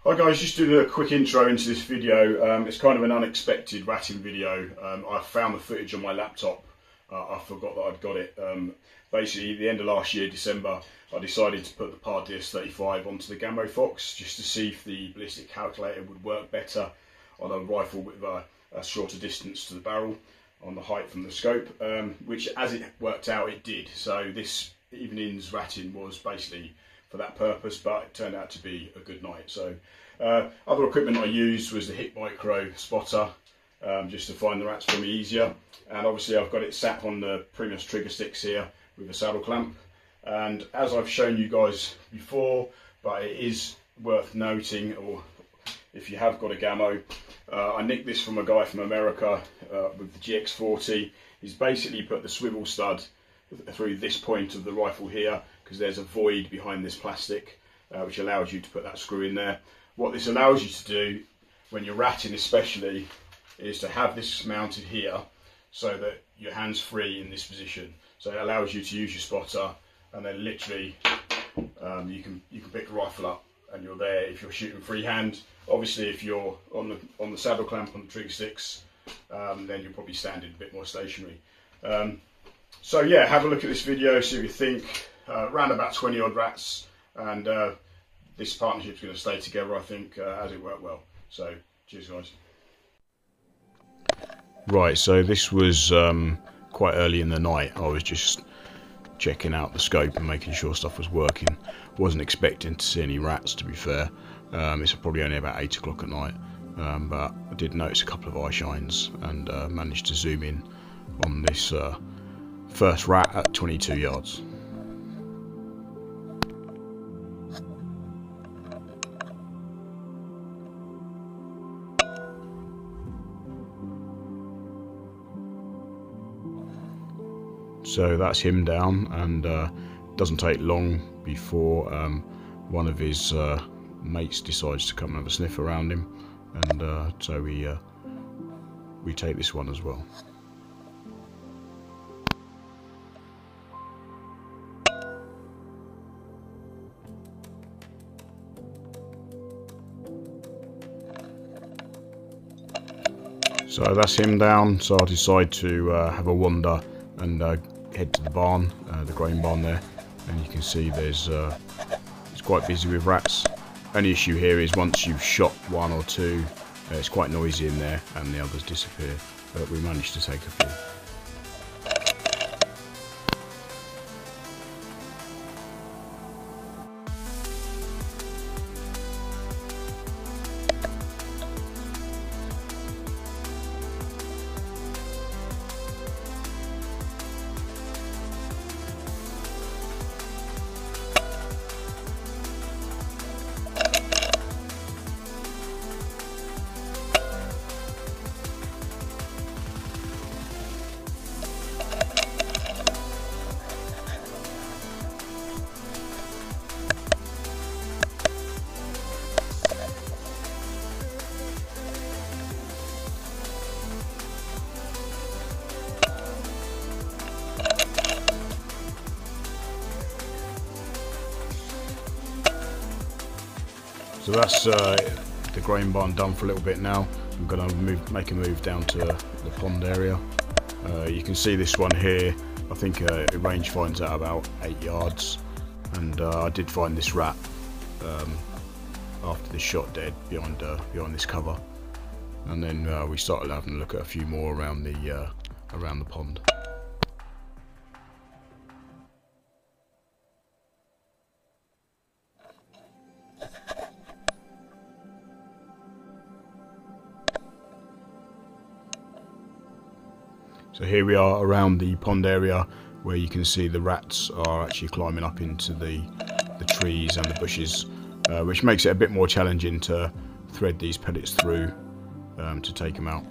Hi guys, just doing a quick intro into this video. It's kind of an unexpected ratting video. I found the footage on my laptop. I forgot that I'd got it. Basically, at the end of last year, December, I decided to put the DS35 onto the Gamo Phox just to see if the ballistic calculator would work better on a rifle with a shorter distance to the barrel on the height from the scope, which as it worked out it did. So this evening's ratting was basically for that purpose, but it turned out to be a good night. So other equipment I used was the Hit Micro spotter, just to find the rats for me easier, and obviously I've got it sat on the Primus trigger sticks here with a saddle clamp. And as I've shown you guys before, but it is worth noting, or if you have got a Gamo, I nicked this from a guy from America with the GX40. He's basically put the swivel stud through this point of the rifle here, because there's a void behind this plastic which allows you to put that screw in there. What this allows you to do when you're ratting especially is to have this mounted here so that your hand's free in this position. So it allows you to use your spotter, and then literally you can pick the rifle up and you're there if you're shooting freehand. Obviously if you're on the saddle clamp on the trigger sticks, then you're probably standing a bit more stationary. So yeah, have a look at this video, see what you think. Around about 20 odd rats, and this partnership's going to stay together, I think, as it worked well. So cheers guys. Right, so this was quite early in the night. I was just checking out the scope and making sure stuff was working. Wasn't expecting to see any rats, to be fair. It's probably only about 8 o'clock at night, but I did notice a couple of eye shines, and managed to zoom in on this first rat at 22 yards. So that's him down, and doesn't take long before one of his mates decides to come and have a sniff around him, and so we take this one as well. So that's him down, so I decide to have a wander and head to the barn, the grain barn there, and you can see there's it's quite busy with rats. Only issue here is once you've shot one or two, it's quite noisy in there and the others disappear, but we managed to take a few. So that's the grain barn done for a little bit now. I'm going to make a move down to the pond area. You can see this one here. I think it range finds out about 8 yards, and I did find this rat after this shot dead behind this cover, and then we started having a look at a few more around the pond. So here we are around the pond area, where you can see the rats are actually climbing up into the trees and the bushes, which makes it a bit more challenging to thread these pellets through to take them out.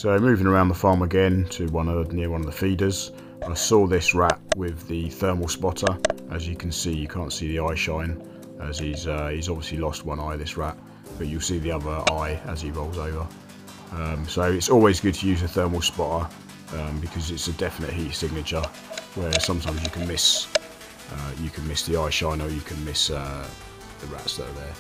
So moving around the farm again to near one of the feeders, I saw this rat with the thermal spotter. As you can see, you can't see the eye shine, as he's obviously lost one eye, this rat, but you'll see the other eye as he rolls over. So it's always good to use a thermal spotter because it's a definite heat signature, where sometimes you can miss the eye shine, or you can miss the rats that are there.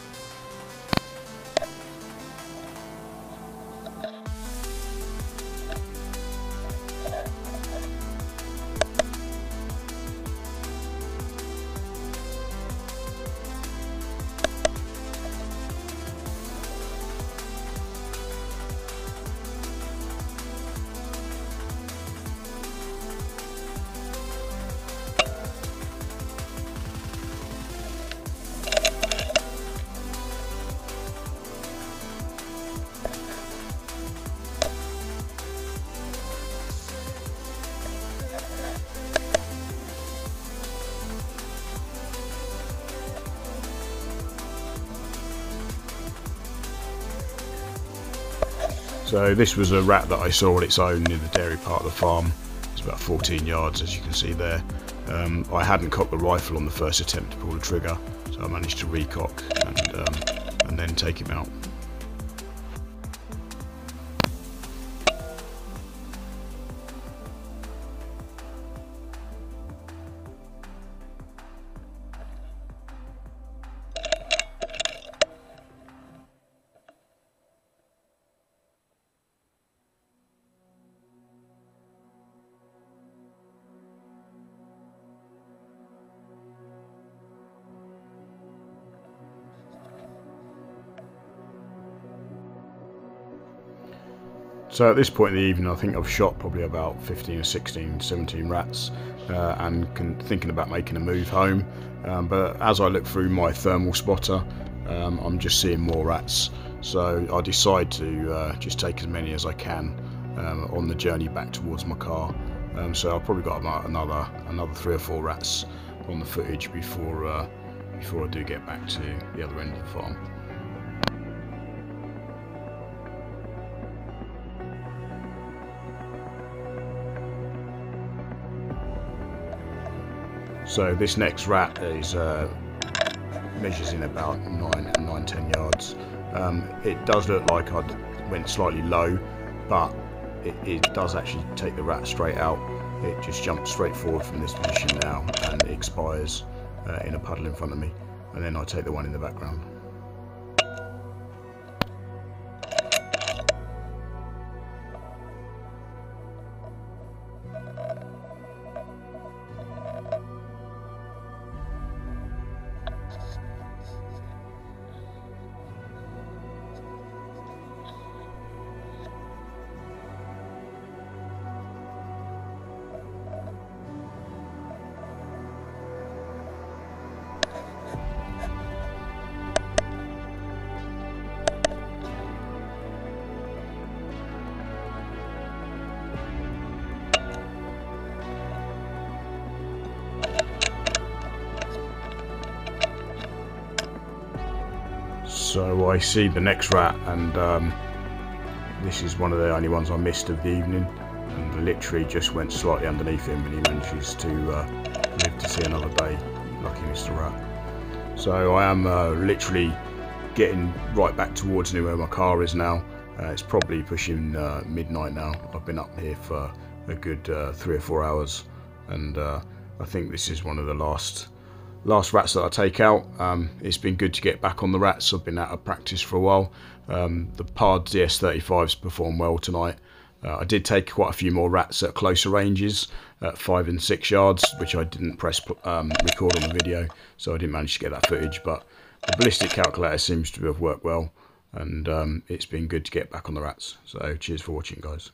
So this was a rat that I saw on its own in the dairy part of the farm. It's about 14 yards, as you can see there. I hadn't cocked the rifle on the first attempt to pull the trigger, so I managed to recock and then take him out. So at this point in the evening, I think I've shot probably about 15 or 16, 17 rats and thinking about making a move home. But as I look through my thermal spotter, I'm just seeing more rats. So I decide to just take as many as I can on the journey back towards my car. So I've probably got about another 3 or 4 rats on the footage before I do get back to the other end of the farm. So this next rat is measures in about 9-10 yards. It does look like I went slightly low, but it does actually take the rat straight out. It just jumps straight forward from this position now, and it expires in a puddle in front of me, and then I take the one in the background. So I see the next rat, and this is one of the only ones I missed of the evening, and literally just went slightly underneath him, and he manages to live to see another day. Lucky Mr. Rat. So I am literally getting right back towards where my car is now. It's probably pushing midnight now. I've been up here for a good 3 or 4 hours, and I think this is one of the last rats that I take out. It's been good to get back on the rats. I've been out of practice for a while. The PARD DS35s performed well tonight. I did take quite a few more rats at closer ranges at 5 and 6 yards, which I didn't press record on the video, so I didn't manage to get that footage, but the ballistic calculator seems to have worked well, and it's been good to get back on the rats. So cheers for watching, guys.